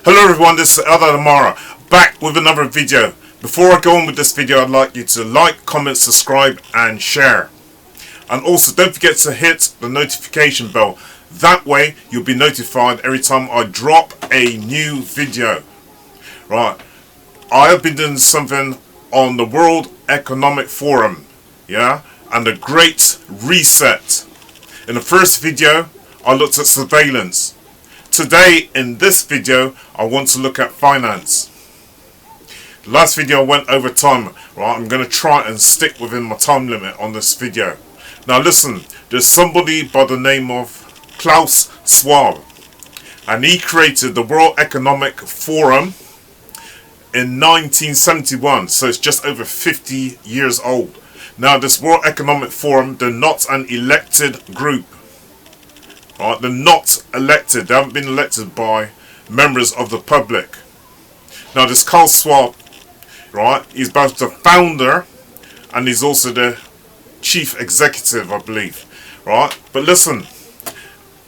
Hello everyone, this is Eldad Amara, back with another video. Before I go on with this video, I'd like you to like, comment, subscribe and share. And also don't forget to hit the notification bell. That way you'll be notified every time I drop a new video. Right, I have been doing something on the World Economic Forum, yeah, and the Great Reset. In the first video, I looked at surveillance. Today, in this video, I want to look at finance. Last video I went over time, right? I'm going to try and stick within my time limit on this video. Now listen, there's somebody by the name of Klaus Schwab, and he created the World Economic Forum in 1971, so it's just over 50 years old. Now this World Economic Forum, they're not an elected group. Right, they're not elected. They haven't been elected by members of the public. Now this Klaus Schwab, right, he's both the founder and he's also the chief executive, I believe. Right, but listen,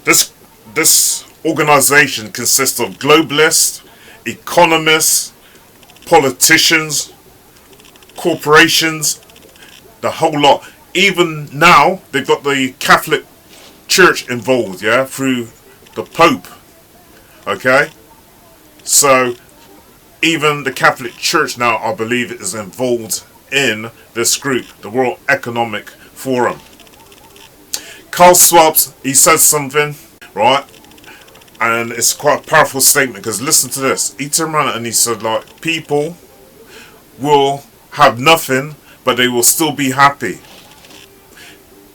this organization consists of globalists, economists, politicians, corporations, the whole lot. Even now they've got the Catholic Church involved, yeah, through the Pope. Okay, so even the Catholic Church now, I believe, is involved in this group, the World Economic Forum. Klaus Schwab, he says something, right, and it's quite a powerful statement, because listen to this. He turned around and he said, like, people will have nothing but they will still be happy.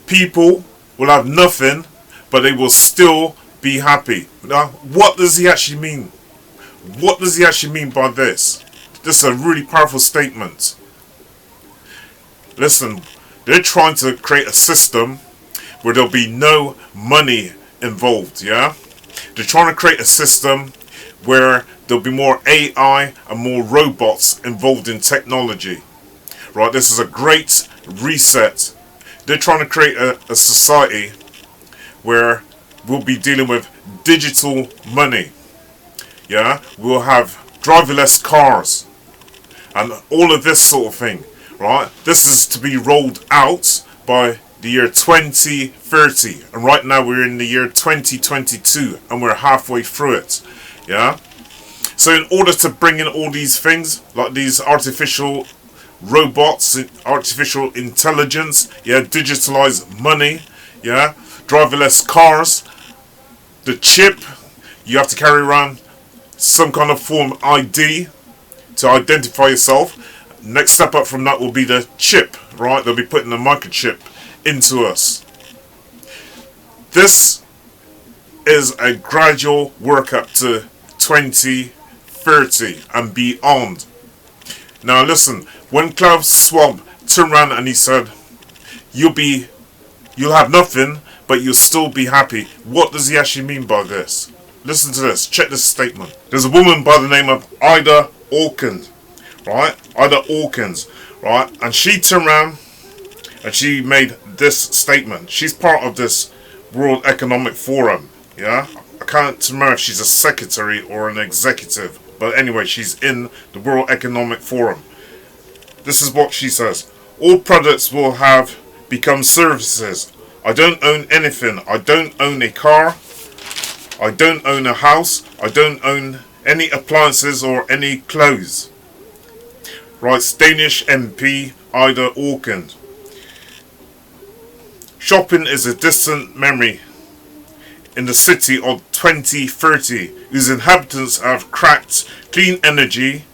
People will have nothing but they will still be happy. Now what does he actually mean? What does he actually mean by this? This is a really powerful statement. Listen, they're trying to create a system where there'll be no money involved, yeah? They're trying to create a system where there'll be more AI and more robots involved in technology. Right, this is a great reset. They're trying to create a society where we'll be dealing with digital money. Yeah, we'll have driverless cars and all of this sort of thing. Right, this is to be rolled out by the year 2030, and right now we're in the year 2022 and we're halfway through it. Yeah, so in order to bring in all these things, like these artificial robots, artificial intelligence, yeah, digitalized money, yeah, driverless cars, the chip, you have to carry around some kind of form ID to identify yourself. Next step up from that will be the chip, right? They'll be putting the microchip into us. This is a gradual work up to 2030 and beyond. Now listen, when Klaus Schwab turned around and he said, you'll have nothing, but you'll still be happy. What does he actually mean by this? Listen to this. Check this statement. There's a woman by the name of Ida Hawkins, right? Ida Hawkins, right? And she turned around and she made this statement. She's part of this World Economic Forum, yeah? I can't remember if she's a secretary or an executive. But anyway, she's in the World Economic Forum. This is what she says. All products will have become services. I don't own anything. I don't own a car. I don't own a house. I don't own any appliances or any clothes. Writes Danish MP Ida Hawkins. Shopping is a distant memory in the city of 2030, whose inhabitants have cracked clean energy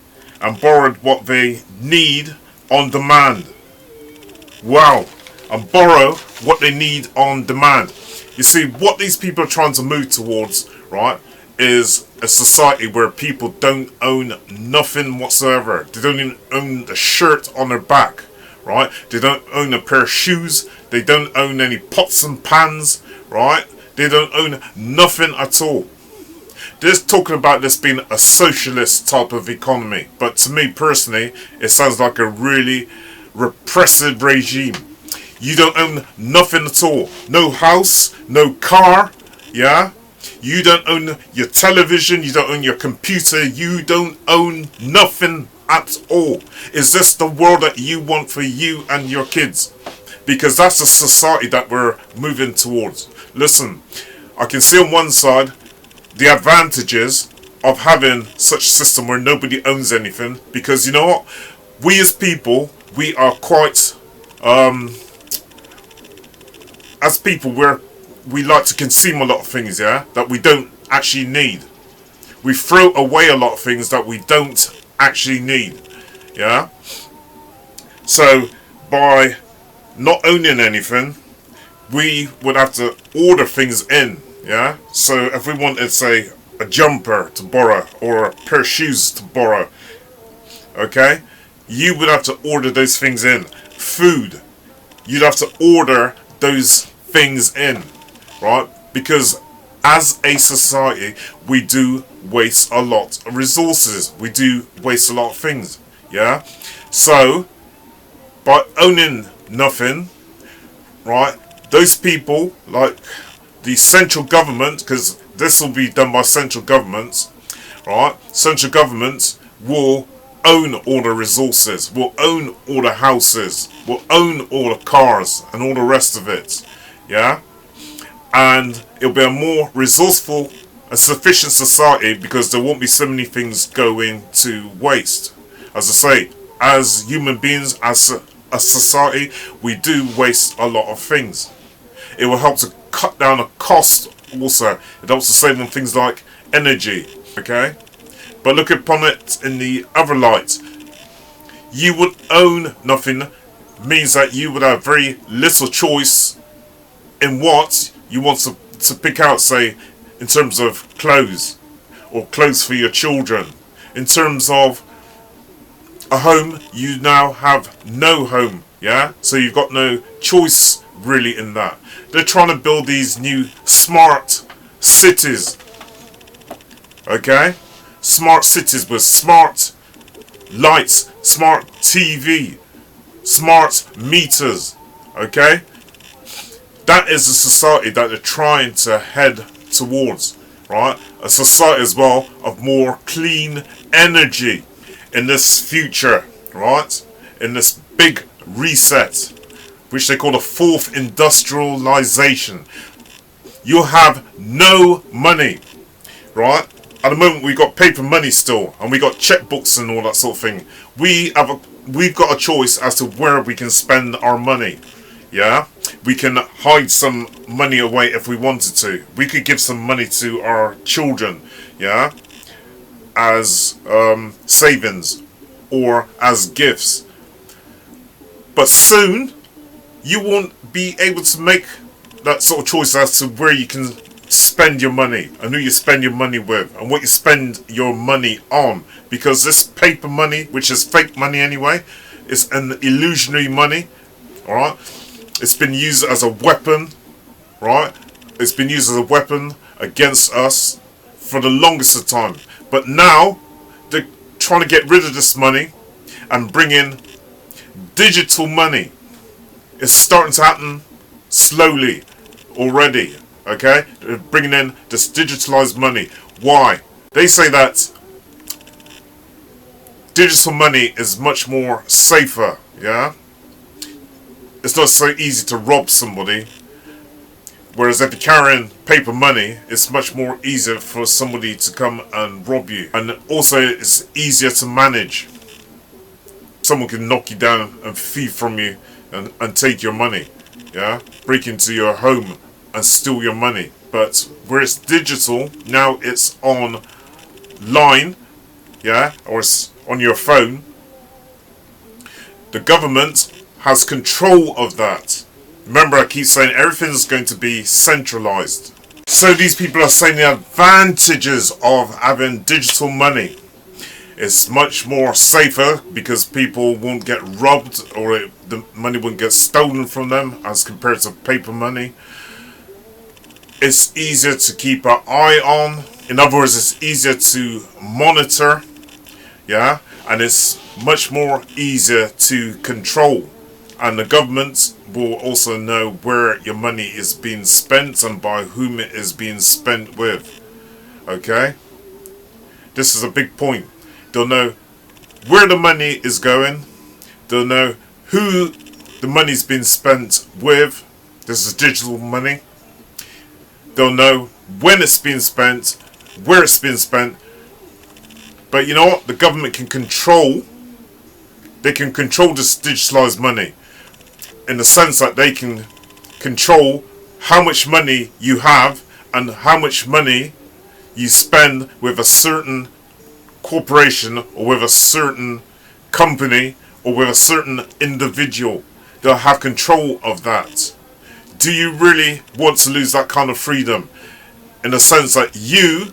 and borrowed what they need on demand. Wow, and borrow what they need on demand. You see, what these people are trying to move towards, right, is a society where people don't own nothing whatsoever. They don't even own the shirt on their back, right? They don't own a pair of shoes. They don't own any pots and pans, right? They don't own nothing at all. They're talking about this being a socialist type of economy. But to me personally, it sounds like a really repressive regime. You don't own nothing at all. No house, no car, yeah? You don't own your television, you don't own your computer, you don't own nothing at all. Is this the world that you want for you and your kids? Because that's the society that we're moving towards. Listen, I can see on one side the advantages of having such a system where nobody owns anything, because you know what? We as people, we are quite, as people, we like to consume a lot of things, yeah, that we don't actually need. We throw away a lot of things that we don't actually need, yeah. So by not owning anything, we would have to order things in, yeah. So if we wanted, say, a jumper to borrow or a pair of shoes to borrow, okay, you would have to order those things in. Food, you'd have to order those things in, right? Because as a society, we do waste a lot of resources. We do waste a lot of things, yeah? So, by owning nothing, right, those people, like the central government, because this will be done by central governments, right? Central governments will own all the resources, will own all the houses, will own all the cars and all the rest of it, yeah? And it'll be a more resourceful and sufficient society because there won't be so many things going to waste. As I say, as human beings, as a society, we do waste a lot of things. It will help to cut down the cost also. It helps to save on things like energy, okay? But look upon it in the other light. You would own nothing means that you would have very little choice in what you want to pick out, say, in terms of clothes, or clothes for your children. In terms of a home, you now have no home, yeah? So you've got no choice really in that. They're trying to build these new smart cities, okay? Smart cities with smart lights, smart TV, smart meters, okay? That is a society that they're trying to head towards, right? A society as well of more clean energy in this future, right? In this big reset, which they call the fourth industrialization. You have no money, right? At the moment we've got paper money still, and we got checkbooks and all that sort of thing. We've got a choice as to where we can spend our money, yeah? We can hide some money away if we wanted to. We could give some money to our children, yeah, as savings or as gifts. But soon, you won't be able to make that sort of choice as to where you can spend your money and who you spend your money with and what you spend your money on. Because this paper money, which is fake money anyway, is an illusionary money, alright? It's been used as a weapon, right? It's been used as a weapon against us for the longest of time. But now, they're trying to get rid of this money and bring in digital money. It's starting to happen slowly already, okay? They're bringing in this digitalized money. Why? They say that digital money is much more safer, yeah? It's not so easy to rob somebody, whereas if you're carrying paper money, it's much more easier for somebody to come and rob you. And also it's easier to manage. Someone can knock you down and thief from you and take your money, yeah, break into your home and steal your money. But where it's digital, now it's online, yeah, or it's on your phone. The government has control of that. Remember, I keep saying everything's going to be centralized. So these people are saying the advantages of having digital money. It's much more safer because people won't get robbed or the money won't get stolen from them as compared to paper money. It's easier to keep an eye on. In other words, it's easier to monitor, yeah, and it's much more easier to control And the government will also know where your money is being spent and by whom it is being spent with. Okay? This is a big point. They'll know where the money is going. They'll know who the money's been spent with. This is digital money. They'll know when it's been spent, where it's been spent. But you know what? The government can control. They can control this digitalized money, in the sense that they can control how much money you have and how much money you spend with a certain corporation or with a certain company or with a certain individual. They'll have control of that. Do you really want to lose that kind of freedom? In the sense that you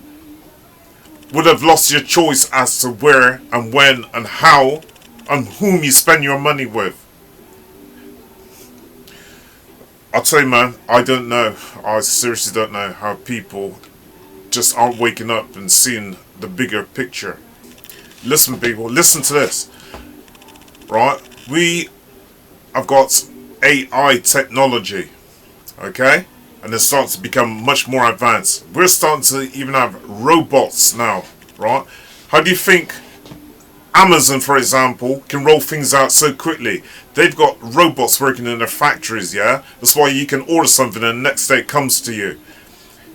would have lost your choice as to where and when and how and whom you spend your money with. I'll tell you, man, I don't know. I seriously don't know how people just aren't waking up and seeing the bigger picture. Listen, people, listen to this. Right? We have got AI technology. Okay? And it's starting to become much more advanced. We're starting to even have robots now. Right? How do you think Amazon, for example, can roll things out so quickly? They've got robots working in their factories, yeah? That's why you can order something and the next day it comes to you.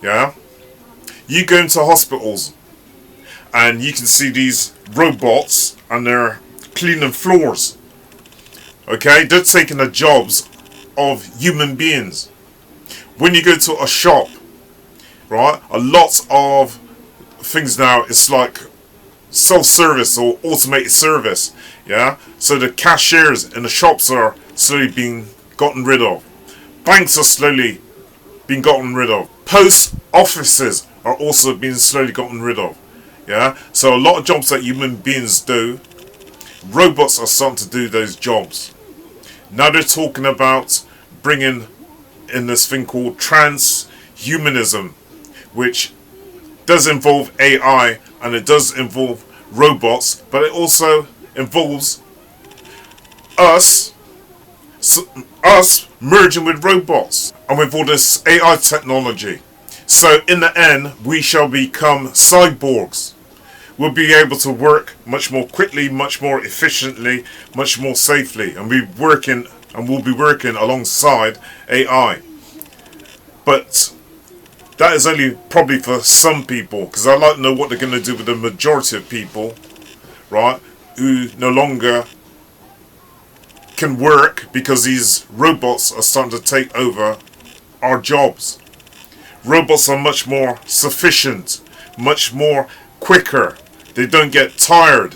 Yeah? You go into hospitals and you can see these robots and they're cleaning floors. Okay? They're taking the jobs of human beings. When you go to a shop, right? A lot of things now, it's like self-service or automated service, yeah? So the cashiers in the shops are slowly being gotten rid of. Banks are slowly being gotten rid of. Post offices are also being slowly gotten rid of, yeah? So a lot of jobs that human beings do, robots are starting to do those jobs. Now they're talking about bringing in this thing called transhumanism, which does involve AI and it does involve robots, but it also involves us merging with robots and with all this AI technology. So in the end, we shall become cyborgs. We'll be able to work much more quickly, much more efficiently, much more safely, and we'll be working alongside AI. But that is only probably for some people, because I'd like to know what they're going to do with the majority of people, right, who no longer can work because these robots are starting to take over our jobs. Robots are much more sufficient, much more quicker. They don't get tired,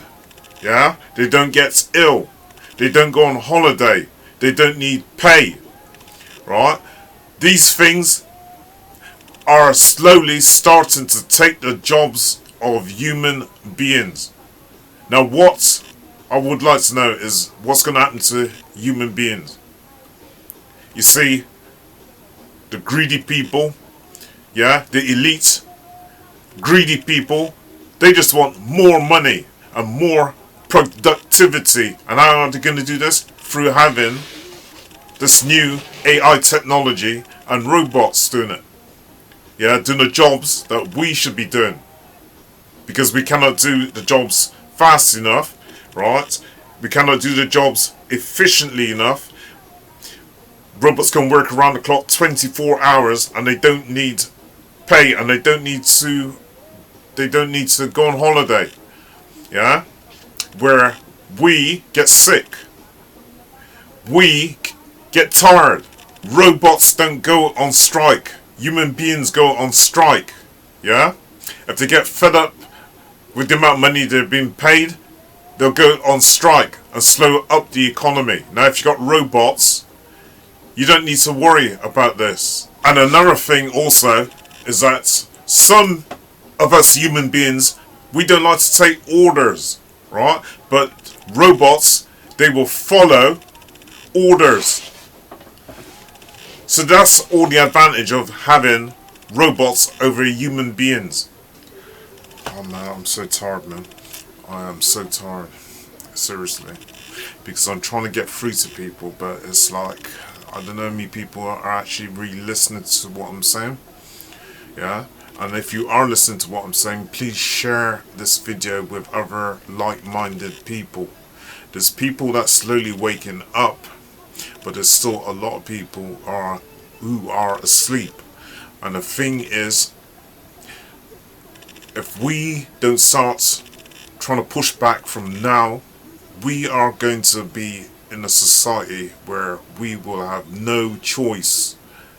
yeah? They don't get ill. They don't go on holiday. They don't need pay, right? These things are slowly starting to take the jobs of human beings. Now what I would like to know is what's going to happen to human beings. You see, the greedy people, yeah, the elite, greedy people, they just want more money and more productivity. And how are they going to do this? Through having this new AI technology and robots doing it. Yeah, doing the jobs that we should be doing. Because we cannot do the jobs fast enough, right? We cannot do the jobs efficiently enough. Robots can work around the clock 24 hours and they don't need pay and they don't need to go on holiday. Yeah? Where we get sick. We get tired. Robots don't go on strike. Human beings go on strike. Yeah? If they get fed up with the amount of money they're being paid, they'll go on strike and slow up the economy. Now if you've got robots, you don't need to worry about this. And another thing also is that some of us human beings, we don't like to take orders, right? But robots, they will follow orders. So that's all the advantage of having robots over human beings. Oh man, I'm so tired, man. I am so tired. Seriously. because I'm trying to get through to people, but it's like, I don't know how many people are actually really listening to what I'm saying. Yeah, and if you are listening to what I'm saying, please share this video with other like-minded people. There's people that's slowly waking up, but there's still a lot of people who are asleep. And the thing is, if we don't start trying to push back from now, we are going to be in a society where we will have no choice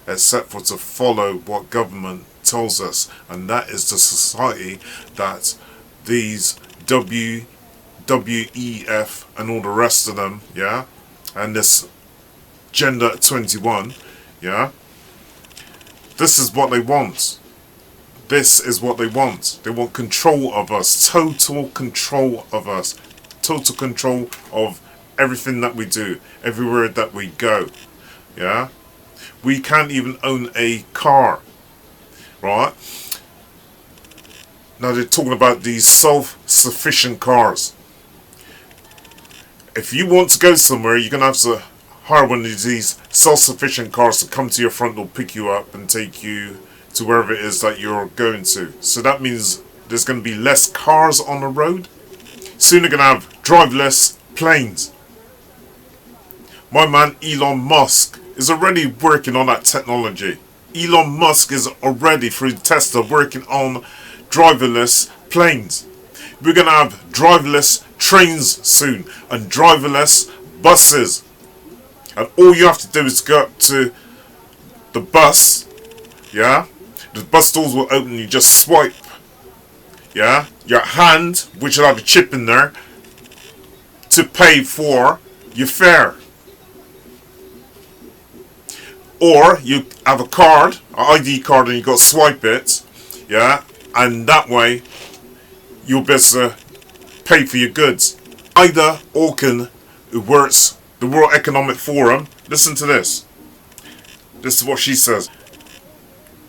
except for to follow what government tells us, and that is the society that these W.E.F and all the rest of them, yeah, and this Gender 21, yeah, this is what they want. This is what they want. They want control of us, total control of us, total control of everything that we do, everywhere that we go, yeah. We can't even own a car, right? Now they're talking about these self-sufficient cars. If you want to go somewhere, you're going to have to hire one of these self-sufficient cars to come to your front door, pick you up and take you to wherever it is that you're going to. So that means there's going to be less cars on the road. Soon they're going to have driverless planes. My man Elon Musk is already working on that technology. Elon Musk is already, through Tesla, working on driverless planes. We're going to have driverless trains soon and driverless buses. And all you have to do is go up to the bus, yeah? The bus doors will open, you just swipe, yeah? Your hand, which will have a chip in there, to pay for your fare. Or you have a card, an ID card, and you got to swipe it, yeah, and that way you'll be able to pay for your goods. Ida Orkin, who works the World Economic Forum, listen to this. This is what she says.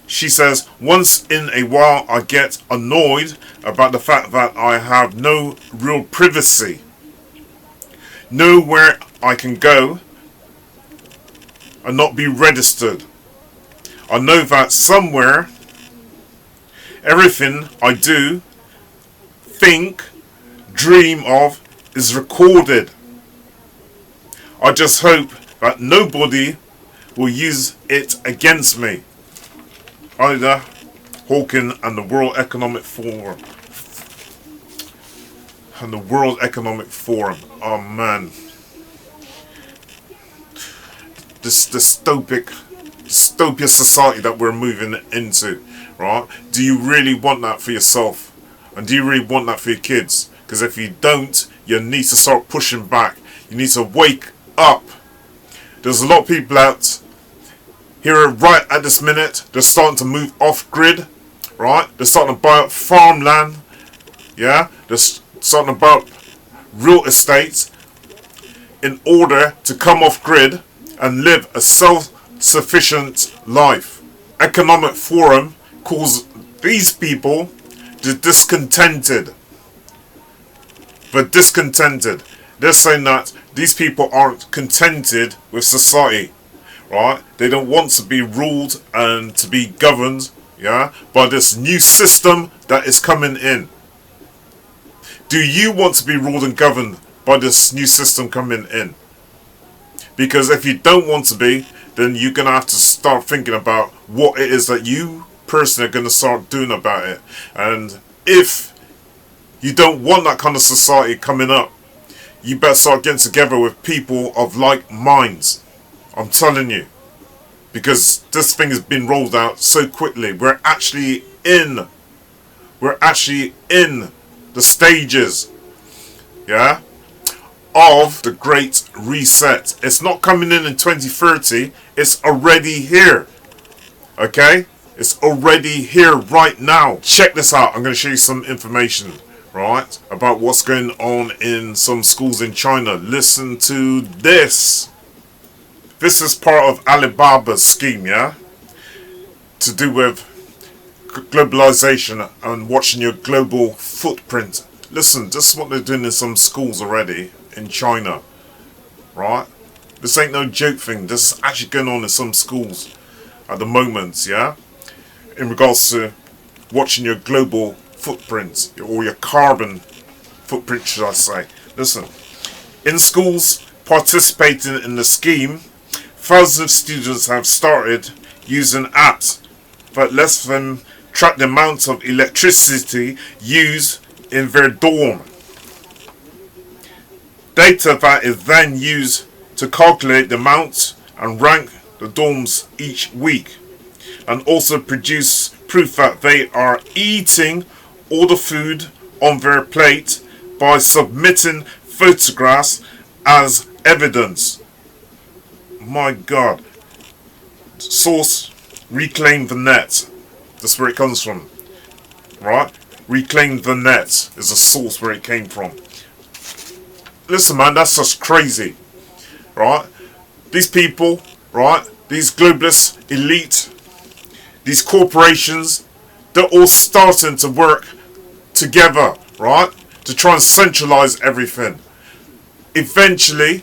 She says, once in a while I get annoyed about the fact that I have no real privacy. Nowhere I can go and not be registered. I know that somewhere everything I do, think, dream of is recorded. I just hope that nobody will use it against me. Ida Hawken and the World Economic Forum. And the World Economic Forum. Oh man. This dystopia society that we're moving into, right? Do you really want that for yourself? And do you really want that for your kids? Because if you don't, you need to start pushing back. You need to wake up. There's a lot of people out here right at this minute. They're starting to move off grid, right? They're starting to buy up farmland, yeah? They're starting to buy up real estates in order to come off grid and live a self-sufficient life. Economic Forum calls these people the discontented. They're discontented. They're saying that these people aren't contented with society, right? They don't want to be ruled and to be governed, yeah, by this new system that is coming in. Do you want to be ruled and governed by this new system coming in? Because if you don't want to be, then you're going to have to start thinking about what it is that you personally are going to start doing about it. And if you don't want that kind of society coming up, you better start getting together with people of like minds. I'm telling you. Because this thing has been rolled out so quickly. We're actually in the stages, yeah, of the Great Reset. It's not coming in 2030. It's already here. Okay? It's already here right now. Check this out. I'm going to show you some information, right, about what's going on in some schools in China. Listen to this. This is part of Alibaba's scheme, yeah? To do with globalization and watching your global footprint. Listen, this is what they're doing in some schools already in China. right? This ain't no joke thing. This is actually going on in some schools at the moment, yeah? In regards to watching your global footprint, or your carbon footprint, should I say. Listen, in schools participating in the scheme, thousands of students have started using apps that lets them track the amount of electricity used in their dorm. Data that is then used to calculate the amount and rank the dorms each week, and also produce proof that they are eating all the food on their plate by submitting photographs as evidence. My God. Source, Reclaim the Net. That's where it comes from. Right? Reclaim the Net is the source where it came from. Listen, man, that's just crazy. Right? These people, right? These globalist elite, these corporations, they're all starting to work together, right? To try and centralize everything. Eventually,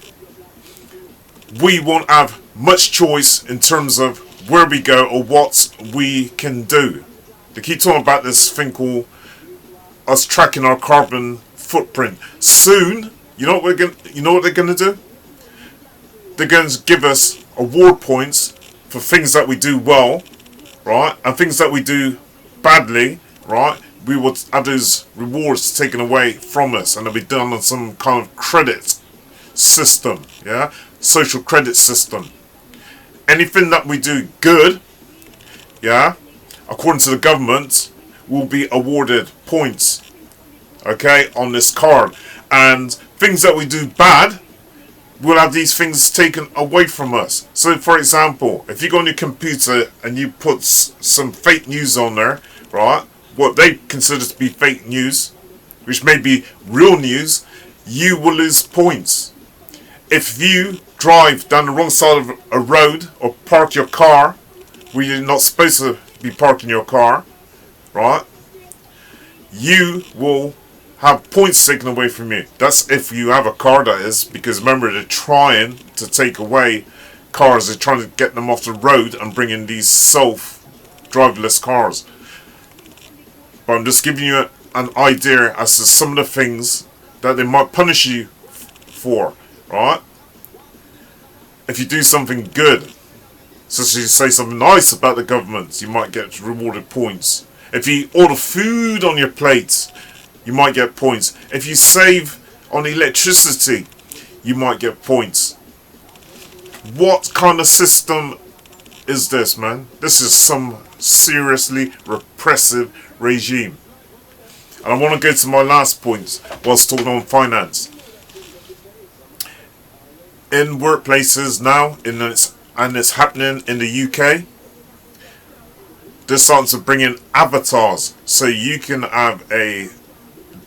we won't have much choice in terms of where we go or what we can do. They keep talking about this thing called us tracking our carbon footprint. Soon, you know what they're gonna do? They're going to give us award points for things that we do well, right? And things that we do badly, right? We will have those rewards taken away from us, and they'll be done on some kind of credit system, yeah? Social credit system. Anything that we do good, yeah, according to the government, will be awarded points, okay, on this card. And things that we do bad, we'll have these things taken away from us. So, for example, if you go on your computer and you put some fake news on there, right, what they consider to be fake news, which may be real news, you will lose points. If you drive down the wrong side of a road or park your car where you're not supposed to be parking your car, right, you will have points taken away from you. That's if you have a car, that is, because remember, they're trying to take away cars. They're trying to get them off the road and bring in these self-driverless cars. But I'm just giving you an idea as to some of the things that they might punish you for, right? If you do something good, such as you say something nice about the government, you might get rewarded points. If you order food on your plate, you might get points. If you save on electricity, you might get points. What kind of system is this, man? This is some seriously repressive regime. And I want to go to my last point whilst talking on finance. In workplaces now, and it's happening in the UK, they're starting to bring in avatars, so you can have a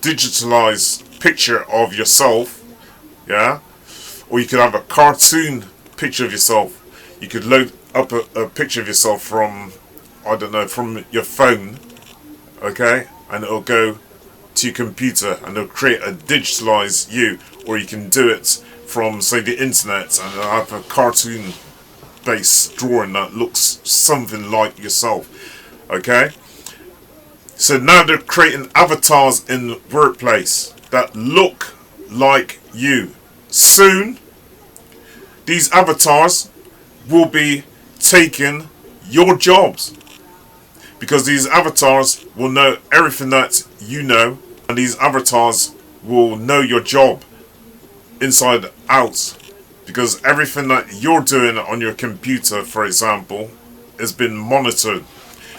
digitalized picture of yourself, yeah, or you could have a cartoon picture of yourself. You could load up a picture of yourself from, I don't know, from your phone, okay, and it'll go to your computer and it'll create a digitalized you. Or you can do it from, say, the internet, and it'll have a cartoon based drawing that looks something like yourself, okay. So now they're creating avatars in the workplace that look like you. Soon, these avatars will be taking your jobs, because these avatars will know everything that you know, and these avatars will know your job inside out, because everything that you're doing on your computer, for example, has been monitored.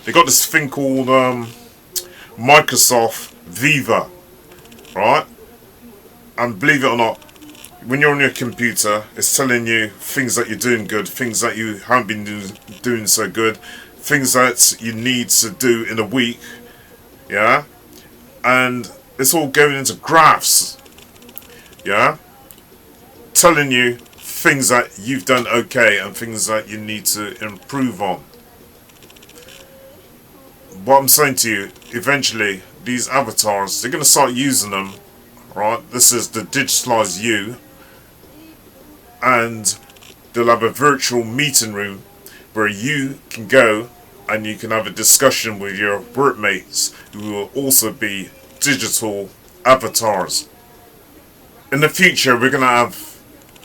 They got this thing called Microsoft Viva, right? And believe it or not, when you're on your computer, it's telling you things that you're doing good, things that you haven't been doing so good, things that you need to do in a week, yeah? And it's all going into graphs, yeah? Telling you things that you've done okay and things that you need to improve on. What I'm saying to you, eventually, these avatars, they're going to start using them, right? This is the digitalized you. and they'll have a virtual meeting room where you can go and you can have a discussion with your workmates who will also be digital avatars. In the future, we're going to have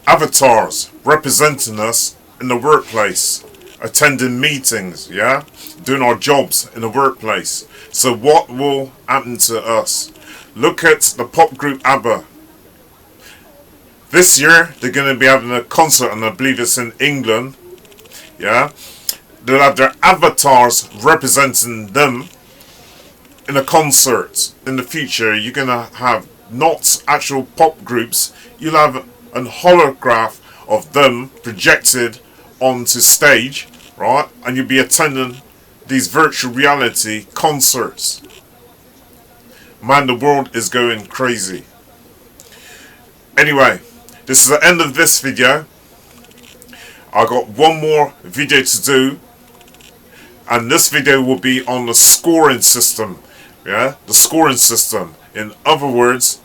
avatars representing us in the workplace, attending meetings, yeah, doing our jobs in the workplace. So what will happen to us? Look at the pop group ABBA. This year they're going to be having a concert, and I believe it's in England, yeah. They'll have their avatars representing them in a concert. In the future, you're going to have not actual pop groups, you'll have a holograph of them projected onto stage, right? And you'll be attending these virtual reality concerts. Man, the world is going crazy. Anyway, this is the end of this video. I got one more video to do, and this video will be on the scoring system. Yeah, the scoring system. In other words,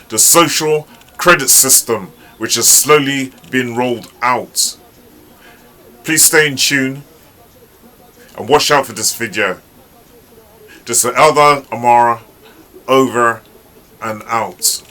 the social credit system, which is slowly being rolled out. Please stay in tune and watch out for this video. This is Eldad Amara, over and out.